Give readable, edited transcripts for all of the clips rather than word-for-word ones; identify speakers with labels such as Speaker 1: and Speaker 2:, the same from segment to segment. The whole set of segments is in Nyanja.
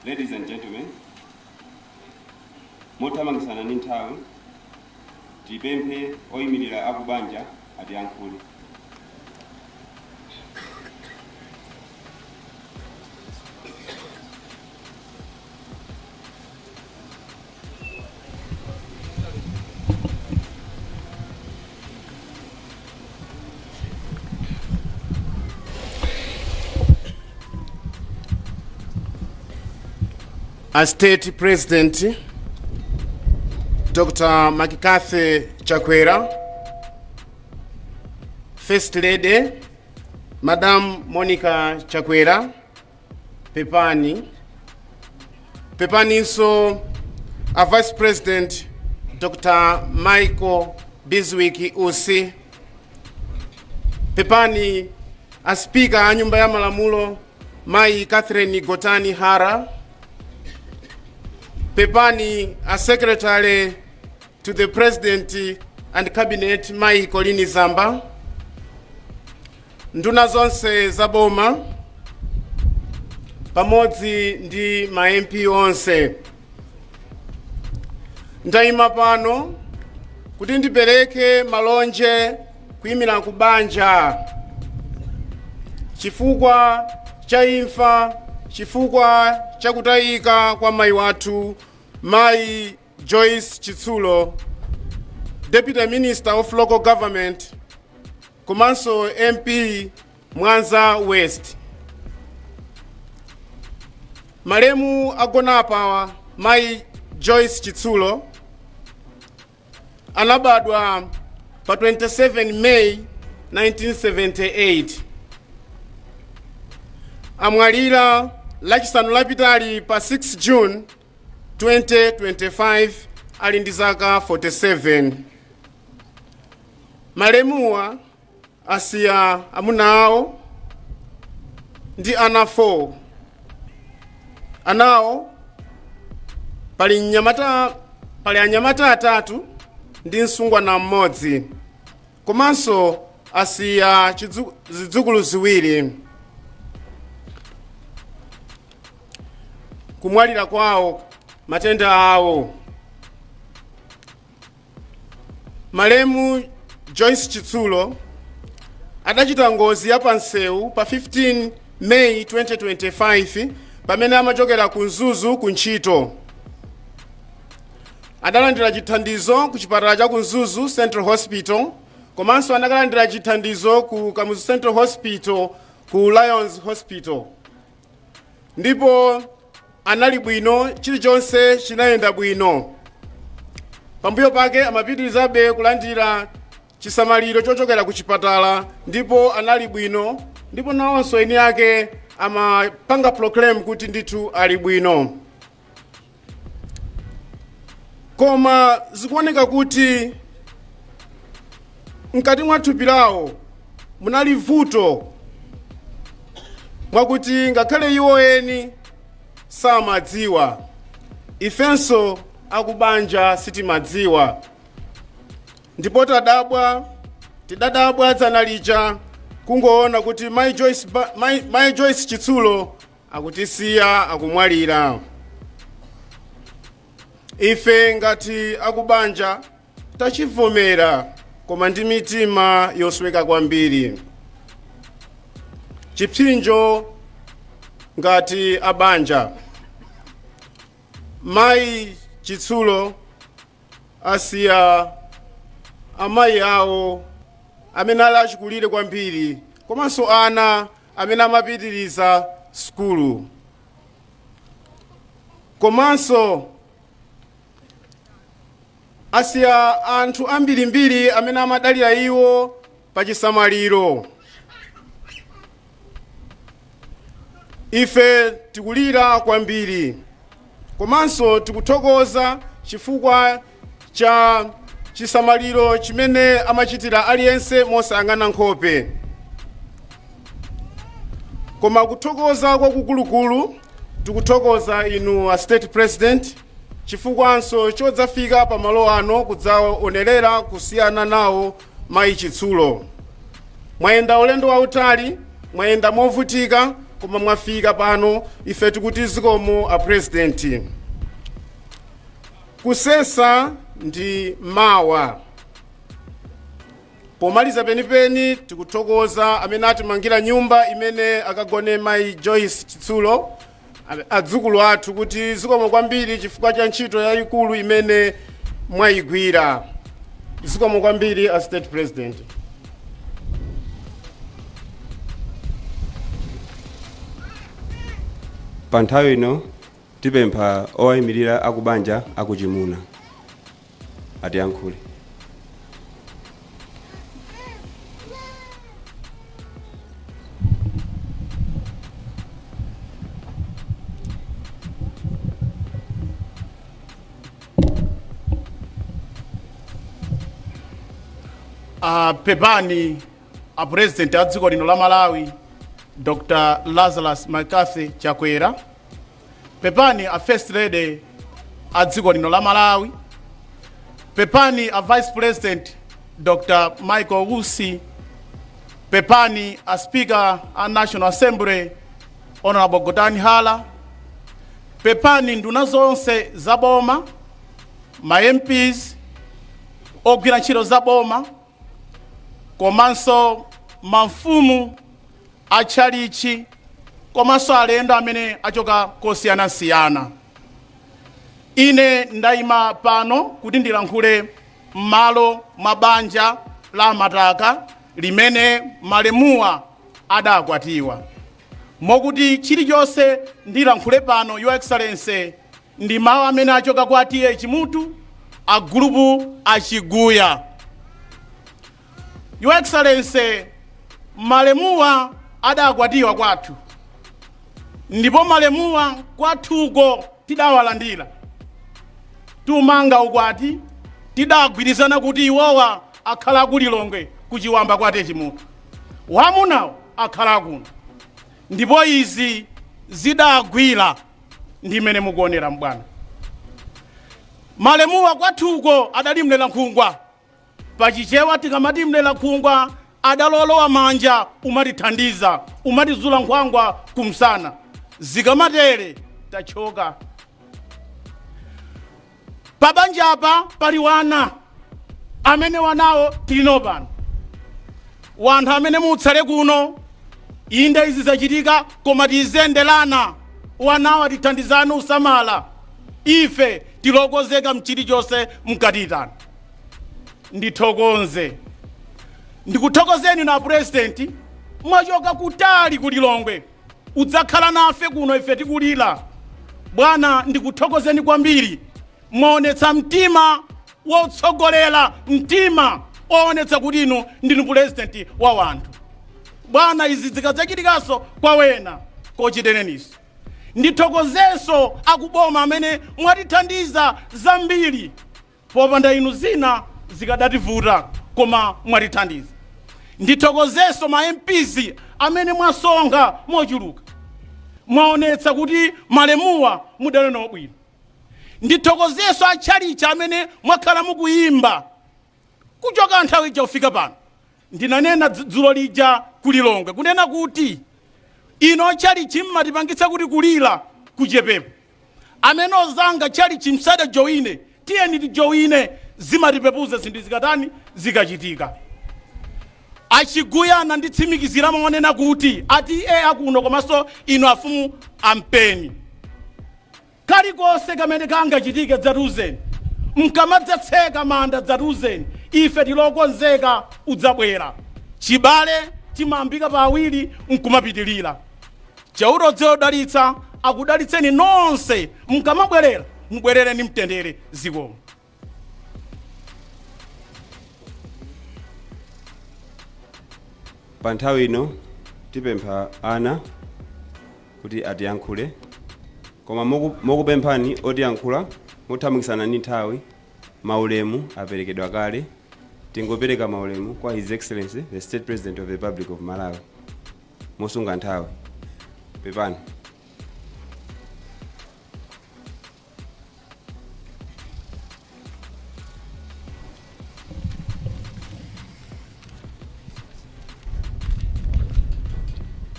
Speaker 1: Ladies and gentlemen, motamangisana n'inthawi tipemphe oyimirira Akubanja atiyankhule.
Speaker 2: As State President Dr. Makikathe Chakwera, First Lady Madam Monica Chakwera, Pepani so a Vice President Dr. Michael Biswiki Usi, Pepani a Speaker a Nyumba ya Malamulo Mai Catherine Gotani Hara, Pepani, a Secretary to the President and Cabinet, Mai Kolini Zamba, Nduna zonse zaboma, pamodzi ndi ma MP onse. Ndayima pano kuti ndipereke malonje kuyimira Akubanja, chifukwa cha imfa, chifukwa cha kutayika kwa mai wathu Mai Joyce Chitsulo, Deputy Minister of Local Government, komanso MP Mwanza West. Malemu agonapa Mai Joyce Chitsulo anabadwa pa 27 May 1978. Amwalira lachisanu lapitali pa 6 June 2025 ali ndi zaka 47. Malemuwa asiya amuna awo ndi ana 4. Anawo pali anyamata atatu ndi msungwana mmodzi, komanso asiya zidzukulu ziwiri. Kumwalira kwawo matenda awo. Malemu Joyce Chitsulo adachita ngozi ya pansewu pa 15 May 2025 pamene amachokera ku Nzuzu ku ntchito. Adalandira chithandizo ku chipatala cha ku Nzuzu Central Hospital, komanso anakalandira chithandizo ku Kamuzu Central Hospital ku Lions Hospital. Ndipo anali bwino, chilichonse chinayenda bwino. Pambuyo pake amapitirizabe kulandira chisamaliro chochokera ku chipatala, ndipo anali bwino, ndipo nawonso eni ake amapanga proclaim kuti ndithu ali bwino. Koma zikuoneka kuti mkati mwa thupi lawo munali vuto mwakuti ngakhale iwo eni samadziwa, ifenso Akubanja sitimadziwa. Ndipo tidadabwa dzanalija kungoona kuti Mai Joyce Chitsulo akutisiya akumwalira. Ife ngati Akubanja tachivomera, koma ndi mitima yosweka kwambiri. Chipsinjo ngati abanja, Mai Chitsulo asiya amayi awo amene ali achikulire kwambiri, komanso ana amene amapitiriza skulu, komanso asiya anthu ambirimbiri amene amadalira iwo pa chisamaliro. Ife tikulira kwambiri, komanso tikuthokoza chifukwa cha chisamaliro chimene amachitira aliyense mosayang'ana nkhope. Koma kuthokoza kwa kukulukulu tikuthokoza inu a State President chifukwanso chodzafika pa malo ano kudzaonerera kusiyana nawo Mai Chitsulo. Mwayenda ulendo wautali, mwayenda movutika, koma mwafika pano ife tikuti zikomo a president. Kusesa ndi mawa. Pomaliza penipeni tikuthokoza amene atimangira nyumba imene akagone mayi Joyce Chitsulo adzukulu athu kuti zikomo kwambiri chifukwa cha ntchito yayikulu imene mwayigwira. Zikomo kwambiri a state president.
Speaker 1: Pa nthawi ino tipempha owayimirira akubanja akuchimuna atiyankhule.
Speaker 2: Pepani a president a dziko lino la Malawi Dr. Lazarus McCarthy Chakwera. Pepani a first lady a dziko lino la Malawi. Pepani a vice president Dr. Michael Wusi. Pepani a speaker a National Assembly Honorable Godani Hala. Pepani nduna zonse zaboma, ma MPs, ogwira ntchito zaboma, komanso mafumu a chalichi, komanso alendo amene achoka kosiyanasiyana. Ine ndayima pano kuti ndilankhule m'malo mwa banja la Mataka limene malemuwa adakwatiwa. Mokuti chilichonse ndilankhule pano Your Excellency ndi mawu amene achoka kwa TH Mutu a gulupu achiguya. Your Excellency, malemuwa adakwatiwa kwathu. Ndipo malemuwa kwathuko tidawalandira. Tumanga ukwati tidagwirizana kuti iwowa akhala kulilongwe kuchiwamba kwa TH Mutu. Wamunawo akhala kuno. Ndipo izi zidagwira ndimene mukuonera mbwana. Malemuwa kwathuko adalimlela nkhungwa. Pachichewa tikamatimlela khungwa adalolowa manja umatithandiza, umatizula nkhwangwa kumsana. Zikamatere tachoka. Pabanja apa pali wana amene wanawo tilino pano. Wanthu amene mutsale kuno inde izi zachitika koma tizendelana wanawo atithandizani usamala. Ife tilokozeka mchilichonse mkatitana. Ndithokoze. Ndikuthokozeni na president mwachoka kutali kulilongwe udzakhala nafe kuno ife tikulira. Bwana ndikuthokozeni kwambiri. Mwaonetsa mtima wotsogolera, mtima oonetsa kuti inu ndinu president wa wanthu. Bwana izi zikadzachitikanso kwa wena kochitereniso. Ndithokozenso akuboma amene mwatithandiza zambiri. Popanda inu zina zikadativuta koma mwatithandiza. Ndithokozenso ma MPs amene mwasonga mochuluka. Mwaonetsa kuti malemuwa mudaleno bwino. Ndithokozenso achalichi amene mwakhala mukuyimba kuchoka nthawi ija kufika pano. Ndinanena dzulo lija kulilongwe kunena kuti ino chalichi mmatipangitsa kuti kulira kuchepepo. Amene ozanga chalichi msada joine tiyeni tijoine zimatipepuza zinthu zikatani zikachitika. Achiguyana nditsimikizira maonena kuti ati akuno komanso ino afumu ampeni. Kalikonse kamene kangachitike dzatuzeni. Mkamadzatseka manda dzatuzeni. Ife tilokonzeka udzabwera. Chibale chimambika pa awiri nkumapitilira. Chaurodze odalitsa akudalitseni nonse mkamabwerera mubwerere ni mtendere zikomo.
Speaker 1: Pa nthawi ino tipempha ana kuti atiyankhule koma mokupemphani otiyankhula mothamikisana ni nthawi maulemu aperekedwa kale. Tingopereka maulemu kwa His Excellency the State President of the Republic of Malawi mosunga nthawi. Pepani.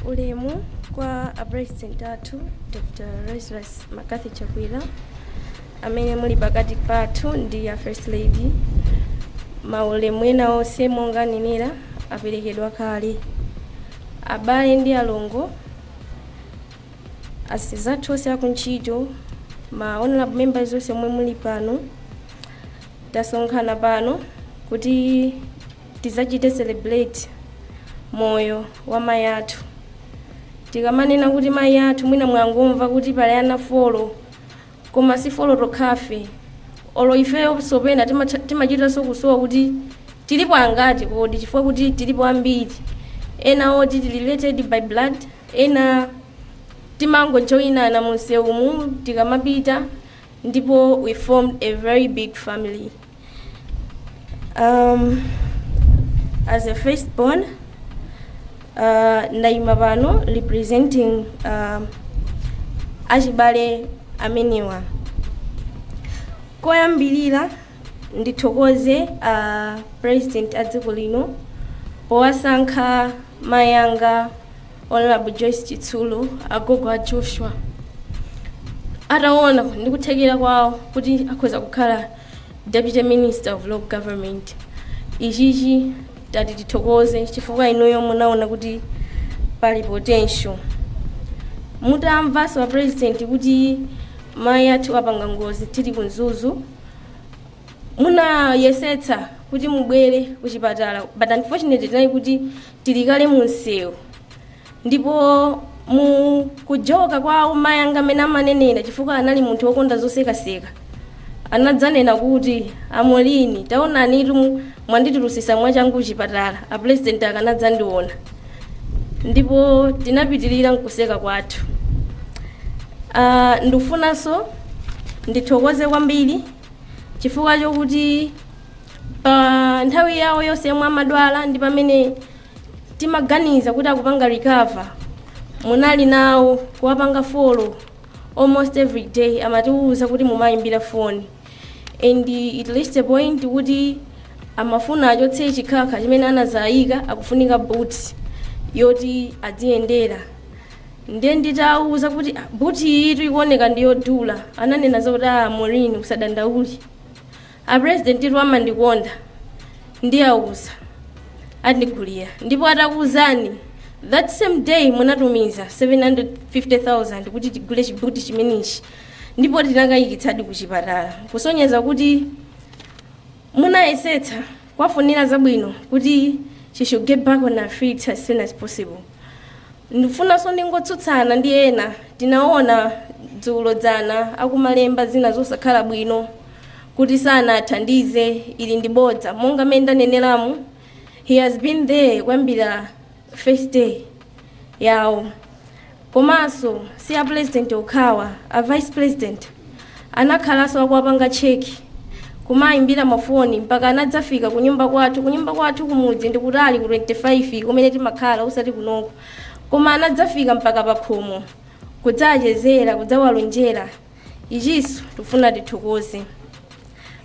Speaker 3: Ulemu kwa president athu Dr. Joyce Makati Chakwila amene muli pakati pathu ndi ya first lady maulemu ena onse monga ninira aperekedwa kale abale ndi alongo asizathu onse akuntchito ma honorable members onse omwe muli pano tasonkhana pano kuti tizachite celebrate moyo wa mayi athu. Tikamanena kuti mayi athu mwina mwangomva kuti pali ana folo koma si folo tokhafe olo ifeyo sopena timachitanso kusowa kuti tilipo angati kodi chifukwa kuti tilipo ambiri ena oti tili related by blood ena timangojoyinana munseumu tikamapita ndipo we formed a very big family. As a firstborn ndaima pano representing achibale amenewa. Koyambirira ndithokoze president adziko lino powasankha mayanga Honorable Joyce Chitsulo agogo a Joshua ataona ndikuthekera kwawo kuti akhoza kukhala Deputy Minister of Local Government. Ichichi tati tithokoze chifukwa inuyo munaona kuti pali potential. Mutamvanso wa president kuti mayi athu apanga ngozi tili kunzuzu munayesetsa kuti mubwere kuchipatala but unfortunately tinali kuti tili kale munsewu ndipo kujoka kwawo mayi anga amene amanenera chifukwa anali munthu wokonda zosekaseka anadzanena kuti amolini taonani itu mwanditulusisa mwachangu kuchipatala a president akanadzandiona ndipo tinapitirira nkuseka kwathu. Ndifunanso ndithokoze kwambiri chifukwa chokuti nthawi yawo yonse yomwe amadwala ndi pamene timaganiza kuti akupanga recover munali nawo kuwapanga follow almost every day amatiuza kuti mumayimbira phone and it reached a point kuti amafuna achotse chikhakha chimene anazayika akufunika boots yoti adziyendera. Ndiye nditauza kuti buti itu ikuoneka ndiyodula ananena zoti morini usadandauli a president itu amandikonda ndiyauza andigulira ndipo atakuuzani that same day munatumiza 750,000 kuti tigule chibuti chimenechi ndipo tinakayikitsadi kuchipatala kusonyeza kuti munayesetsa kwafunira zabwino kuti she should get back on her feet as soon as possible. Ndifunanso ndingotsutsana ndi ena tinaona dzulo dzana akumalemba zina zosakhala bwino kuti sana athandize ili ndibodza monga menda nenelamu he has been there kwambira first day yawo komanso si a president okhawa a vice president anakhalaso akuwapanga cheki kumayimbira mafoni mpaka anadzafika kunyumba kwathu kumudzi ndikutali ku 25 kumene timakhala usati kunoko koma anadzafika mpaka pakhomo kudzachezera kudzawalonjera. Ichiso tufuna tithokoze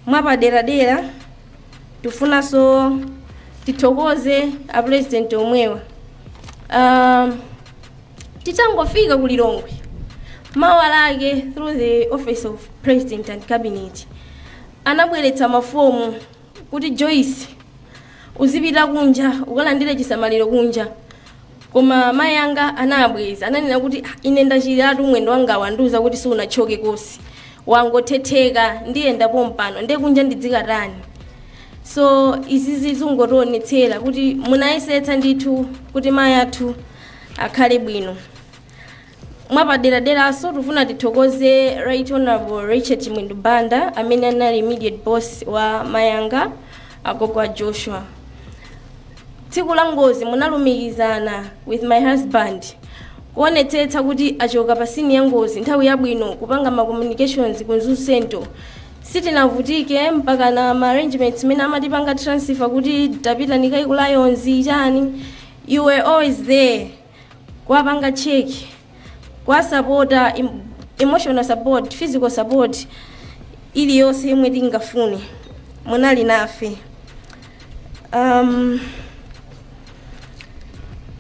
Speaker 3: mwapaderadera tufunanso tithokoze a president omwewa. Tichangofika kulilongwe mawa lake through the office of president and cabinet anabweretsa mafomu kuti Joyce uzipita kunja ukalandire chisamaliro kunja koma mayi anga anabweza ananena kuti ine ndachiratu mwendo wanga wanduza kuti siunachoke kosi wangothetheka ndiyenda pompano ndiye kunja ndidzikatani. So izizi zungotionetsera kuti munayesetsa ndithu kuti mayi athu akhale bwino. Mwapaderaderaso tufuna tithokoze Right Honorable Richard Mwindu Banda amene anali immediate boss wa mayanga agogo a Joshua. Tsiku la ngozi munalumikizana with my husband kuonetsetsa kuti achoka pasini ya ngozi nthawi yabwino kupanga ma communications kunzuzu center sitinavutike mpaka na arrangements mena amatipanga transfer kuti tapita nikai ku Lions chani. You were always there kuwapanga check kwa supporta emotional support physical support ili yonse yomwe tingafune munali nafe.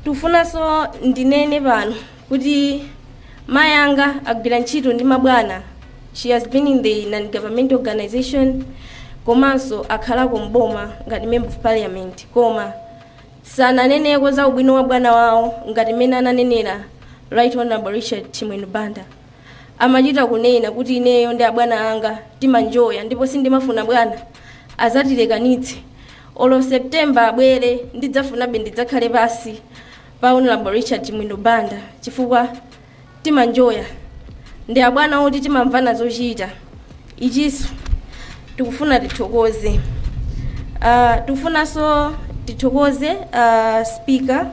Speaker 3: Tufunanso ndinene pano kuti mayanga agwira ntchito ndi mabwana. She has been in the non-governmental organization komanso akhalako mboma ngati member of parliament, koma sananeneko za ubwino wa bwana wawo ngati mene ananenera Right Honorable Richard Chimwene Banda. Amachita kunena kuti ineyo ndi abwana anga timanjoya ndipo sindimafuna bwana azatilekanitse. Olo September abwere ndidzafunabe ndidzakhale pasi pa Honorable Richard Chimwene Banda chifukwa timanjoya ndi abwana oti timamvana zochita. Ichiso tikufuna tithokoze. Tikufunanso tithokoze Speaker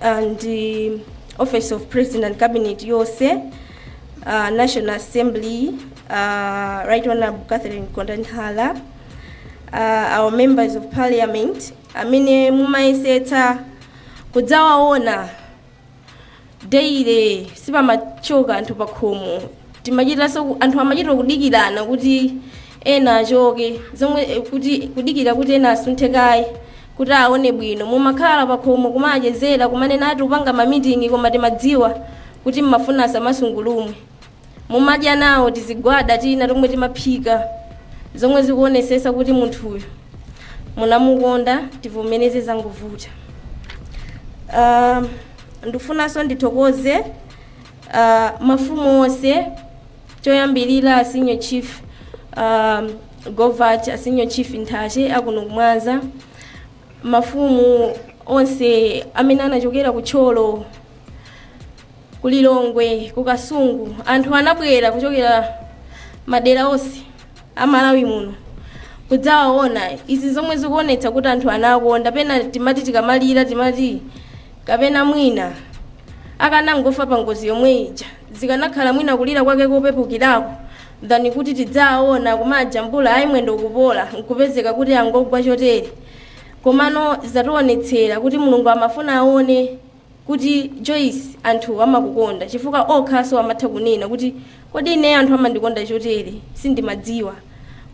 Speaker 3: and the Office of President and Cabinet yonse, National Assembly, Right Honorable Catherine Kondanhala, our members of Parliament, amene mumayesetsa kudzawaona daily sipamachoka anthu pakhomo. Timachitanso anthu amachita kudikirana kuti ena achoke, zomwe kudikira kuti ena asunthe kaye kuti aone bwino. Mumakhala pakhomo kumachezera kumanena ati upanga mamitingi koma timadziwa kuti mmafuna asamasungulumwe. Mumadya nawo tizigwada tina tomwe timaphika zomwe zikuonesesa kuti munthuyo munamukonda, tivomereze zangovuta. Ndifunanso ndithokoze mafumu onse, choyambirira Senior Chief Govat, Senior Chief Ntashe akuno Mwanza, mafumu onse amene anachokera ku Cholo, ku Lilongwe, ku Kasungu, anthu anabwera kuchokera madera onse amalawi muno kudzawaona izi zomwe zikuonetsa kuti anthu anakonda. Pena timati tikamalira timati kapena mwina akanangofa pa ngozi yomwe ija, zikanakhala mwina kulira kwake kopepukirako than kuti tidzawaona kumajambula ayi mwendo ukupola nkupezeka kuti angogwa chotere. Komano zationetsera kuti Mulungu amafuna aone kuti Joyce anthu amakukonda chifukwa okhaso amatha kunena kuti kodi ine anthu amandikonda chotere sindimadziwa.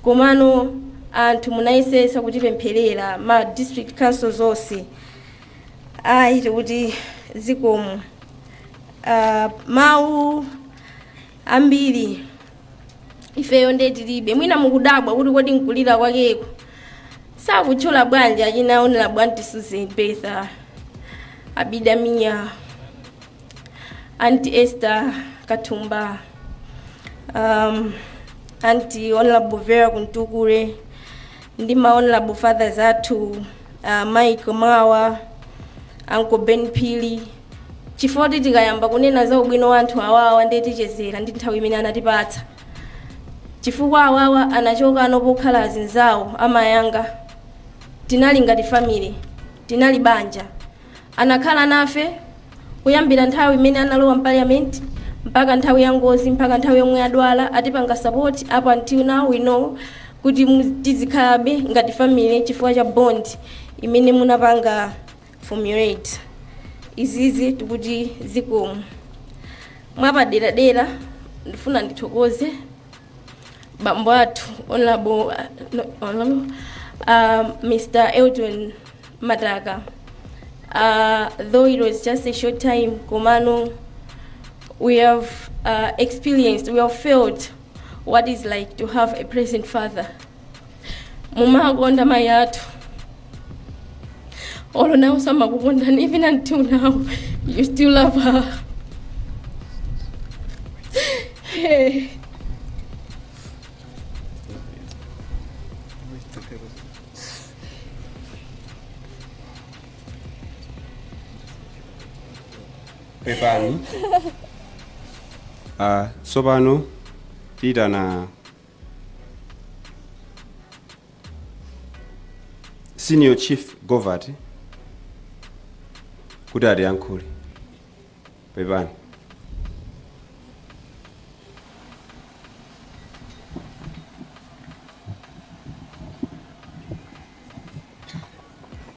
Speaker 3: Komano anthu munayesesa kuti pempherera ma district councils onse ayi kuti zikomo. Mawu ambiri ifeyo ndetilibe mwina mukudabwa kuti kodi nkulira kwakeko sakutchula bwanji achinaonera bwanti Susan Betha, Abida Mia, Auntie Esther Katumba, Auntie Honorable Vera Kuntukure, ndi ma Honorable Fathers athu Mike Mawa, Uncle Ben Pili. Chifoti tikayamba kunena za ubwino wa anthu awawa ndetichezera ndi nthawi imene anatipatsa. Chifukwa awawa anachoka anopokhala azinzawo amayanga. Tinali ngati family, tinali banja. Anakhala nafe kuyambira nthawi imene analowa parliament mpaka nthawi ya ngozi mpaka nthawi yomwe adwala, atipanga support up until now. We know kuti tizikhalabe ngati family chifukwa cha bond imene munapanga formulate. Izizi tikuti zikomo. Mwapadera ndifuna ndithokoze bambo athu Honorable Mr. Elton Mataka. Though it was just a short time, komano, we have experienced, we have felt what it's like to have a present father. Mama gonda mayatu. All now some and even until now, you still love her. Hey.
Speaker 1: Pepani. Sobano tita na Senior Chief Govat kuti atiyankhule. Pepani.